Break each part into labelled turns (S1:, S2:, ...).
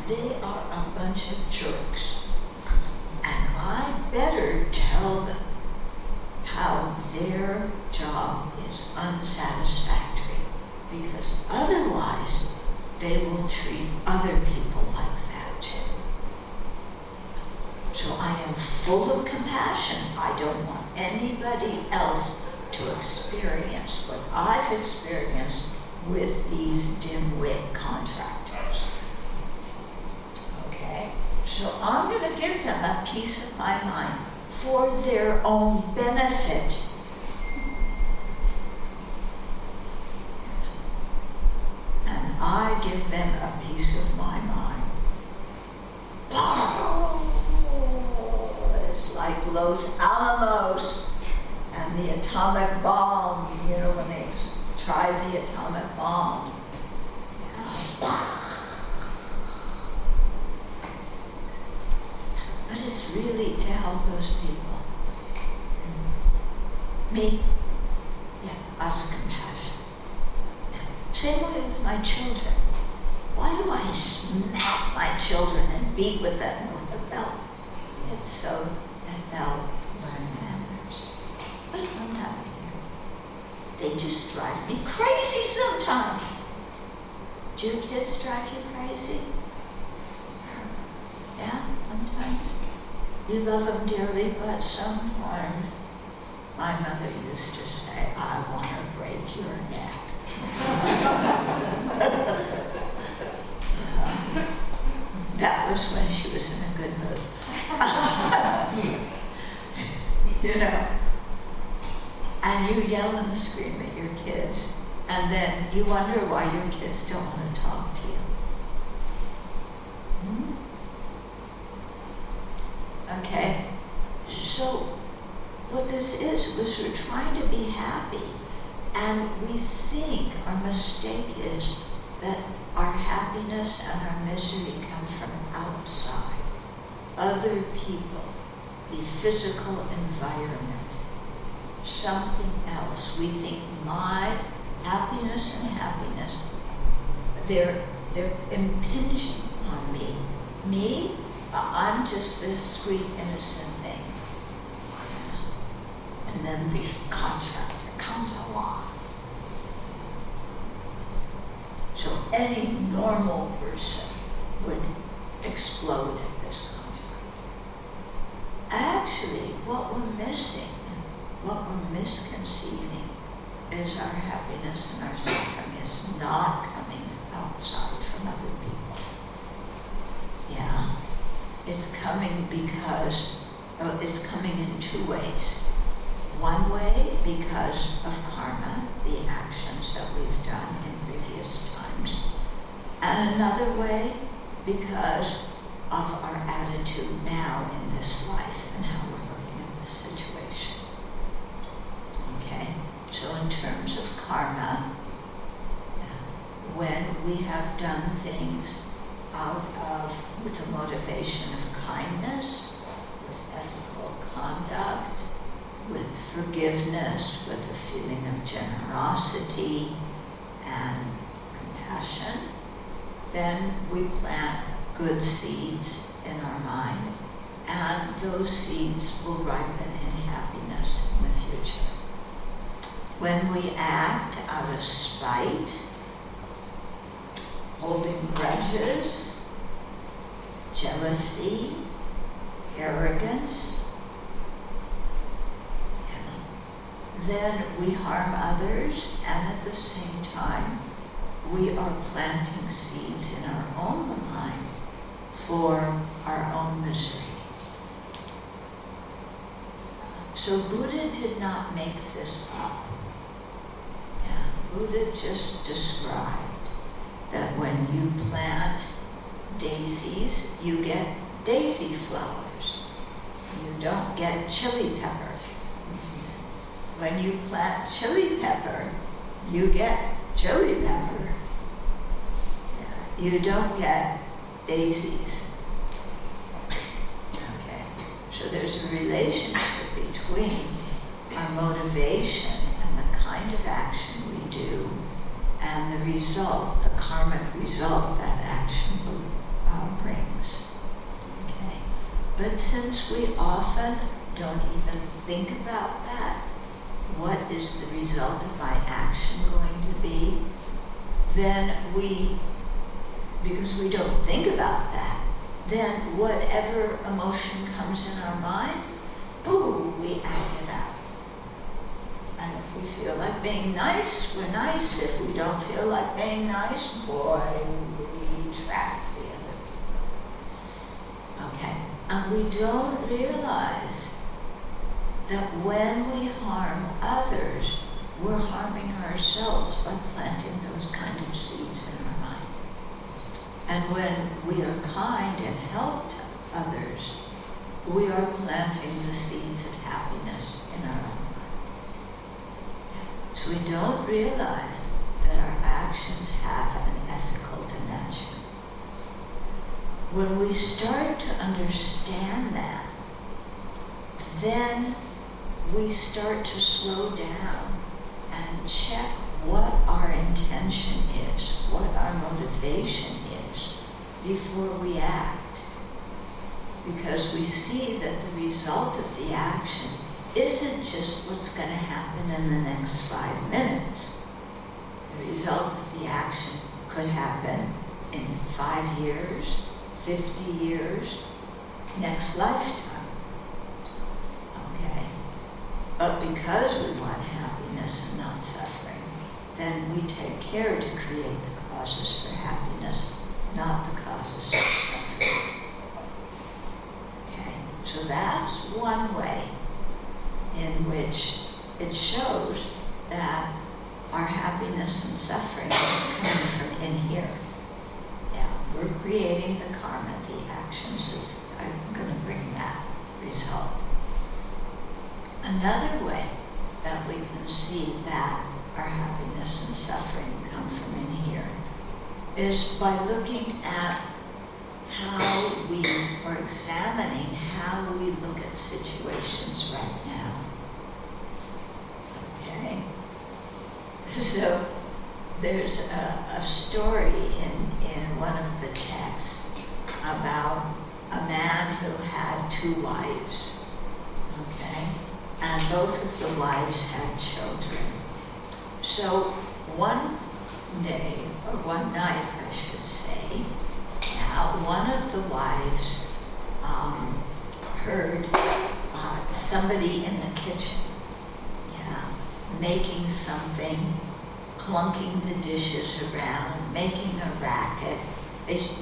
S1: they are a bunch of jerks. And I better tell them how their job is unsatisfactory, because otherwise they will treat other people like that too. So I am full of compassion. I don't want anybody else to experience what I've experienced with these dimwit contractors. Okay? So I'm going to give them a piece of my mind for their own benefit. And I give them a piece of my mind. It's like Los Alamos and the atomic bomb, when they tried the atomic bomb. But it's really to help those people. Me? Yeah, out of compassion. Same way with my children. Why do I smack my children and beat with them with the belt? It's so that they'll learn manners. But I'm not here. They just drive me crazy sometimes. Do your kids drive you crazy? Yeah, sometimes. You love them dearly, but sometimes, my mother used to say, I want to break your neck. That was when she was in a good mood. And you yell and scream at your kids, and then you wonder why your kids don't want to talk to you. Okay, so what this is we're trying to be happy, and we think our mistake is that our happiness and our misery come from outside, other people, the physical environment, something else. We think my happiness and happiness, they're impinging on me. Me? I'm just this sweet, innocent thing. And then this contractor comes along. So any normal person would explode at this contract. Actually, what we're missing, what we're misconceiving, is our happiness and our suffering is not coming outside from other people. Yeah. It's coming because, it's coming in two ways. One way, because of karma, the actions that we've done in previous times. And another way, because of our attitude now in this life and how we're looking at this situation. Okay? So in terms of karma, when we have done things with a motivation of kindness, with ethical conduct, with forgiveness, with a feeling of generosity and compassion, then we plant good seeds in our mind, and those seeds will ripen in happiness in the future. When we act out of spite, holding grudges, jealousy, arrogance, then we harm others, and at the same time, we are planting seeds in our own mind for our own misery. So Buddha did not make this up. Buddha just described that when you plant daisies, you get daisy flowers. You don't get chili pepper. When you plant chili pepper, you get chili pepper. You don't get daisies. Okay, so there's a relationship between our motivation and the kind of action we do and the result, the karmic result that action since we often don't even think about that, what is the result of my action going to be? Then because we don't think about that, then whatever emotion comes in our mind, boom, we act it out. And if we feel like being nice, we're nice. If we don't feel like being nice, boy, we track the other people. Okay? And we don't realize that when we harm others, we're harming ourselves by planting those kind of seeds in our mind. And when we are kind and help to others, we are planting the seeds of happiness in our own mind. So we don't realize that our actions have an ethical dimension. When we start to understand that, then we start to slow down and check what our intention is, what our motivation is, before we act. Because we see that the result of the action isn't just what's going to happen in the next 5 minutes. The result of the action could happen in 5 years, 50 years, next lifetime. Okay? But because we want happiness and not suffering, then we take care to create the causes for happiness, not the causes for suffering. Okay? So that's one way in which it shows that our happiness and suffering is coming from in here. Yeah, we're creating the karma, the actions that are going to bring that result. Another way that we can see that our happiness and suffering come from in here is by looking at how we, or examining how we look at situations right now. Okay? So there's a story in one of the texts about a man who had 2 wives. Okay? And both of the wives had children. So one day, or one night I should say, one of the wives heard somebody in the kitchen, making something, clunking the dishes around, making a racket.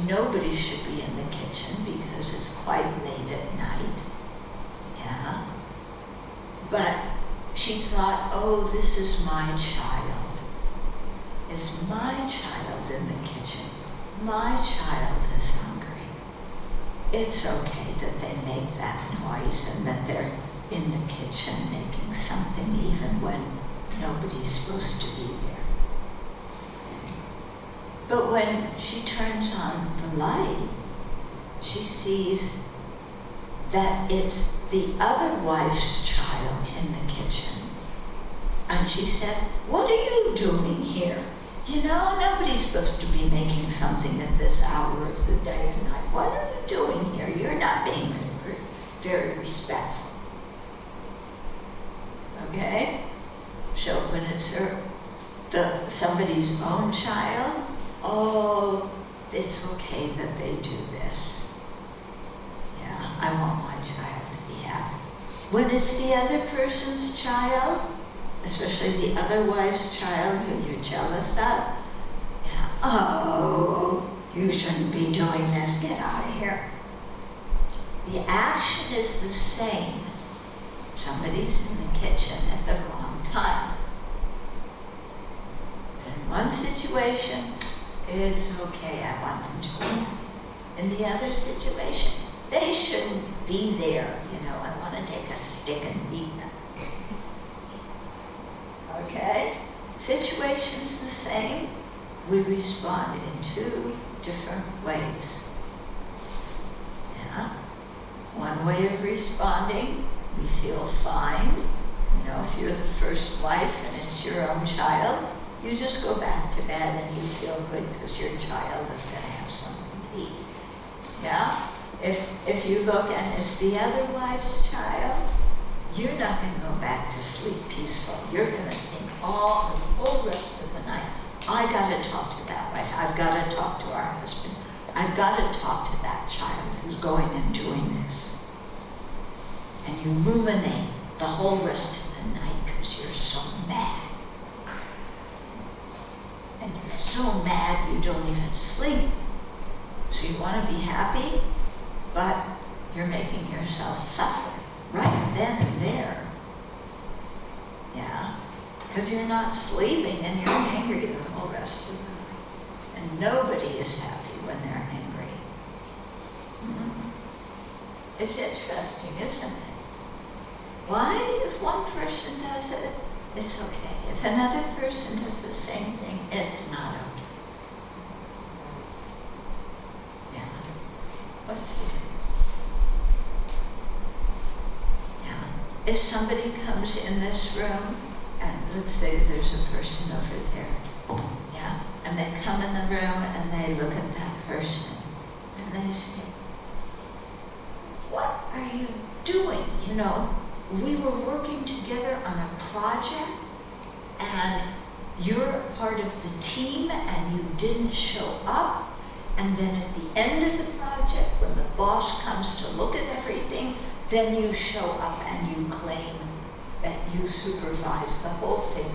S1: Nobody should be in the kitchen because it's quite late at night. Yeah. But she thought, oh, this is my child. It's my child in the kitchen. My child is hungry. It's okay that they make that noise and that they're in the kitchen making something even when nobody's supposed to be there. Okay. But when she turns on the light, she sees that it's the other wife's child in the kitchen. And she says, what are you doing here? You know, nobody's supposed to be making something at this hour of the day and night. What are you doing here? You're not being very respectful. Okay? So when it's somebody's own child, oh, it's okay that they do this. Yeah, I want my child to be happy. When it's the other person's child, especially the other wife's child who you're jealous of, oh, you shouldn't be doing this, get out of here. The action is the same. Somebody's in the kitchen at the wrong time. But in one situation, it's okay, I want them to be. In the other situation, they shouldn't be there. I want to take a stick and beat them. Okay? Situation's the same. We respond in 2 different ways. Yeah? One way of responding, we feel fine. If you're the first wife and it's your own child, you just go back to bed and you feel good because your child is going to have something to eat. Yeah? If you look and it's the other wife's child, you're not going to go back to sleep peaceful. You're going to think the whole rest of the night, I got to talk to that wife. I've got to talk to our husband. I've got to talk to that child who's going and doing this. And you ruminate the whole rest of the night because you're so mad. And you're so mad you don't even sleep. So you want to be happy, but you're making yourself suffer right then and there. Yeah? Because you're not sleeping and you're angry the whole rest of the night. And nobody is happy when they're angry. Mm-hmm. It's interesting, isn't it? Why, if one person does it, it's okay. If another person does the same thing, it's not okay. Yeah. What's the difference? Yeah. If somebody comes in this room, and let's say there's a person over there, yeah, and they come in the room and they look at that person and they say, what are you doing? You know, we were working together on a project and you're part of the team and you didn't show up. And then at the end of the project, when the boss comes to look at everything, then you show up and you claim that you supervised the whole thing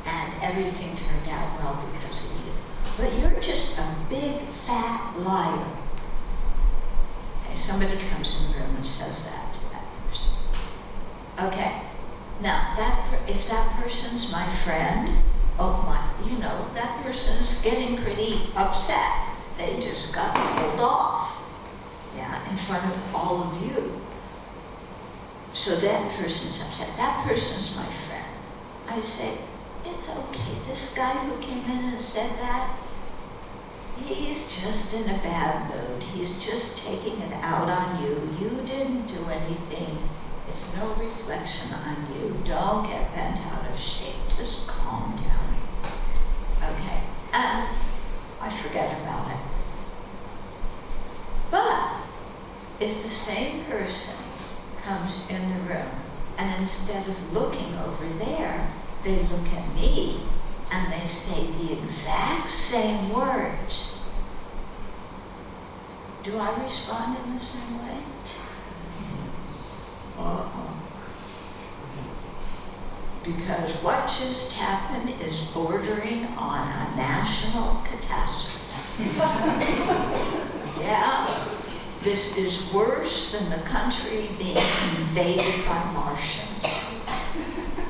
S1: and everything turned out well because of you. But you're just a big fat liar. Okay, somebody comes in the room and says that to that person. Okay, now if that person's my friend, that person's getting pretty upset. They just got pulled off, yeah, in front of all of you. So that person's upset. That person's my friend. I say, it's okay. This guy who came in and said that, he's just in a bad mood. He's just taking it out on you. You didn't do anything. It's no reflection on you. Don't get bent out of shape. Just calm down. Okay? And I forget about it. But if the same person comes in the room and instead of looking over there, they look at me and they say the exact same words, do I respond in the same way? Because what just happened is bordering on a national catastrophe. Yeah, this is worse than the country being invaded by Martians.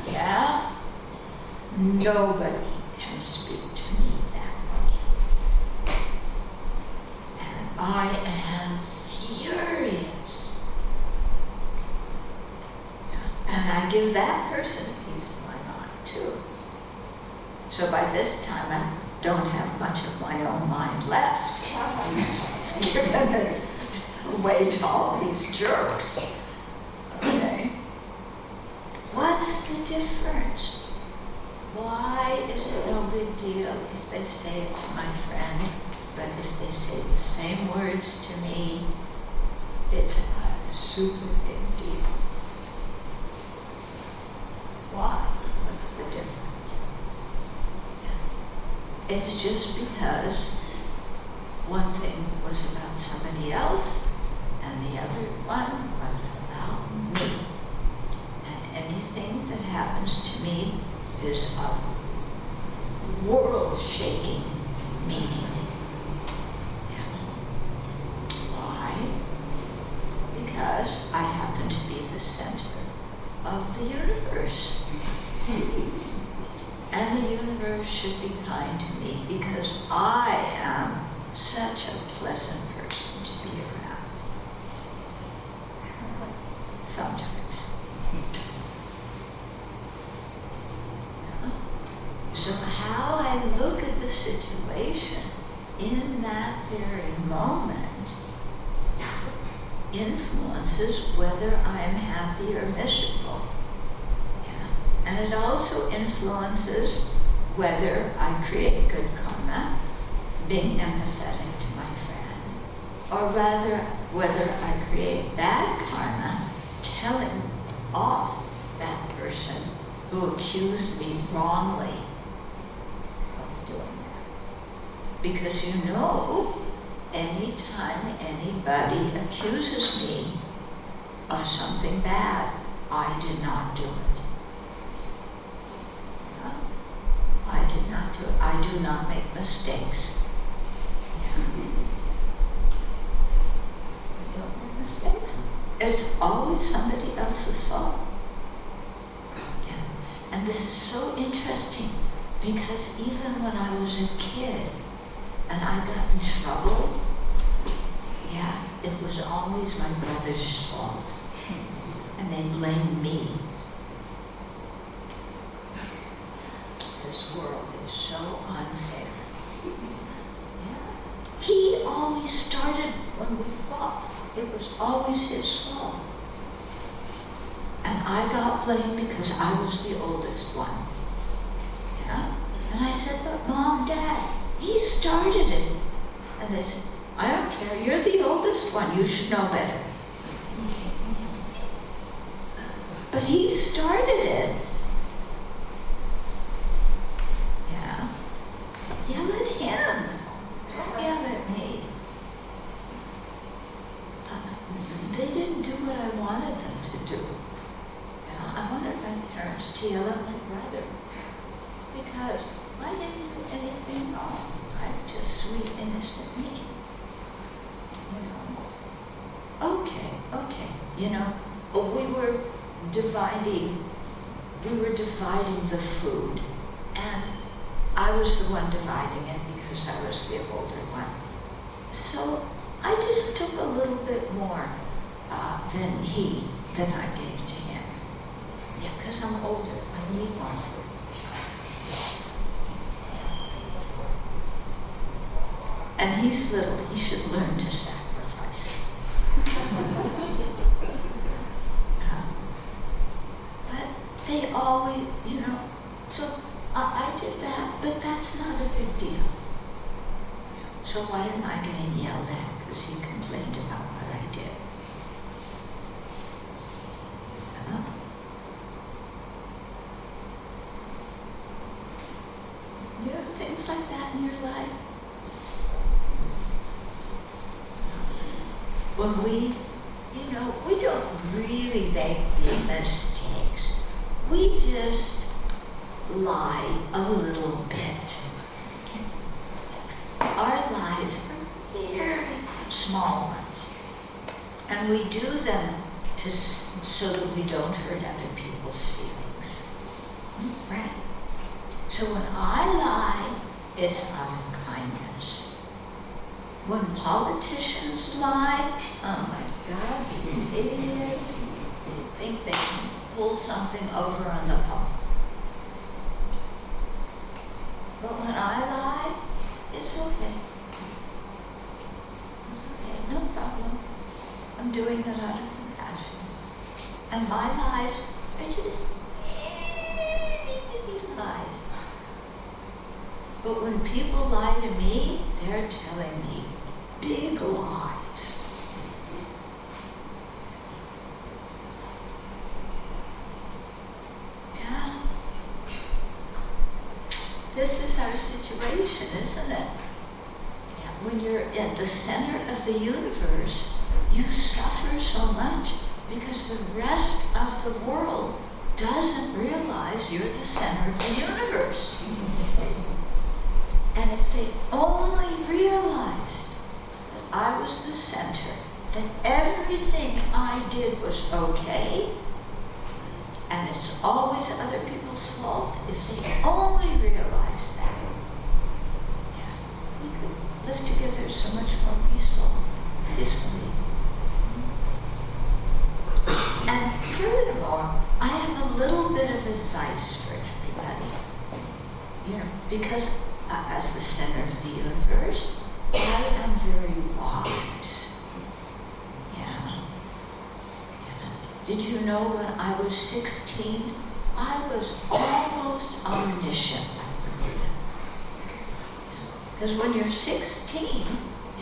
S1: Yeah, nobody can speak to me that way. And I am furious. Yeah. And I give that person a piece of my mind too. So by this time I don't have much of my own mind left. Given it away to all these jerks. Okay. What's the difference? Why is it no big deal if they say it to my friend, but if they say the same words to me, it's a super big deal? Why? What's the difference? It's just because one thing was about somebody else and the other one was about me. And anything that happens to me is of world-shaking meaning. Yeah. Why? Because I happen to be the center of the universe. And the universe should be kind to me because I am such a pleasant person to be around. Sometimes. So how I look at the situation in that very moment influences whether I'm happy or miserable. And it also influences whether I create good karma, being empathetic to my friend, or rather, whether I create bad karma, telling off that person who accused me wrongly of doing that. Because you know, anytime anybody accuses me of something bad, I did not do it. Yeah? I did not do it. I do not make mistakes. Yeah. I don't make mistakes. It's always somebody else's fault. Yeah. And this is so interesting because even when I was a kid and I got in trouble, yeah, it was always my brother's fault. And they blamed me. This world is so unfair. Yeah. He always started when we fought. It was always his fault. And I got blamed because I was the oldest one. Yeah? And I said, but Mom, Dad, he started it. And they said, I don't care, you're the oldest one, you should know better. But he started it. Yeah. Yell at him. Don't yell at me. They didn't do what I wanted them to do. Yeah, I wanted my parents to yell at my brother because I didn't do anything wrong. I'm just sweet, innocent me. You know. Okay. You know, we were dividing the food, and I was the one dividing it because I was the older one. So I just took a little bit more than I gave to him. Yeah, because I'm older, I need more food. Yeah. And he's little, he should learn to sacrifice. But they always, you know, so I did that, but that's not a big deal. So why am I getting yelled at because he complained about what I did? You have things like that in your life? When we don't really make big mistakes. We just lie a little bit. Our lies are very small ones. And we do them so that we don't hurt other people's feelings. Right? So when I lie, it's out of kindness. When politicians lie, oh my God, these idiots, they think they can pull something over on the public. But when I lie, it's okay. It's okay, no problem. I'm doing it out of compassion. And my lies are just lies. But when people lie to me, they're telling me big lies. Yeah. This is our situation, isn't it? Yeah. When you're at the center of the universe, you suffer so much because the rest of the world doesn't realize you're the center of the universe. And if they only realized that I was the center, that everything I did was okay, and it's always other people's fault, if they only realized that, yeah, we could live together so much more peacefully. And furthermore, I have a little bit of advice for everybody. You know, because as the center of the universe, I am very wise. Yeah. Did you know when I was 16, I was almost omniscient like the Buddha? Because when you're 16,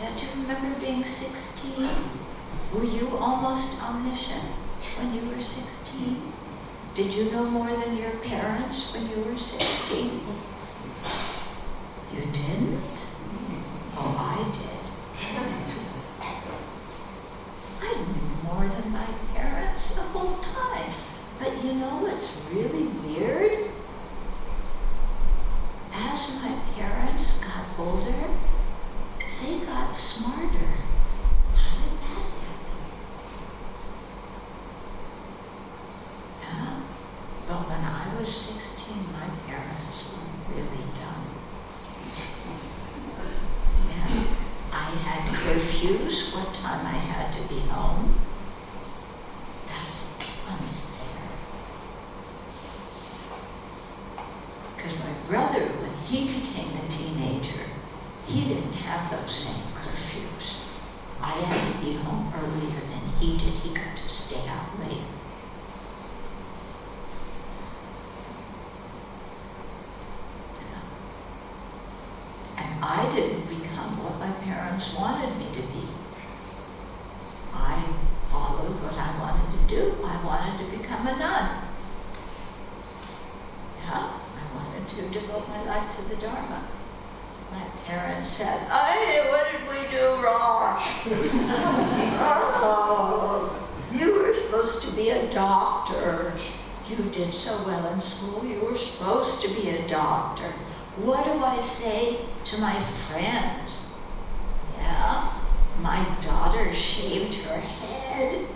S1: Yeah, do you remember being 16? Were you almost omniscient when you were 16? Did you know more than your parents when you were 16? You didn't? Oh, I did. I knew more than my parents the whole time. But you know what's really weird? As my parents got older, they got smarter. How did that happen? Yeah. But when I was 16, my parents were really dumb. Yeah. I had curfews, what time I had to be home. That's unfair. Because my brother, when he became a teenager, he didn't have those same curfews. I had to be home earlier than he did. He got to stay out later. And I didn't become what my parents wanted me to be. I followed what I wanted to do. I wanted to become a nun. Yeah, I wanted to devote my life to the Dharma. My parents said, "Hey, what did we do wrong?" Oh, you were supposed to be a doctor. You did so well in school. You were supposed to be a doctor. What do I say to my friends? Yeah, my daughter shaved her head.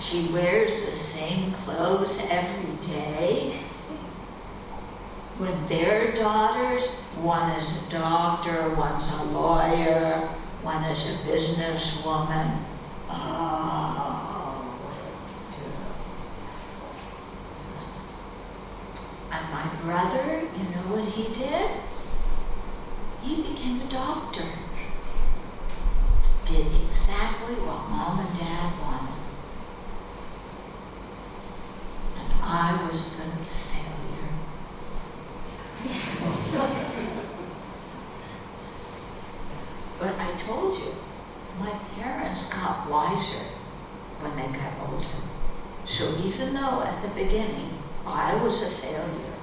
S1: She wears the same clothes every day. When their daughters, one is a doctor, one's a lawyer, one is a businesswoman, oh, what a do. And my brother, you know what he did? He became a doctor. Did exactly what Mom and Dad wanted. And I was the failure. But I told you, my parents got wiser when they got older. So even though at the beginning I was a failure,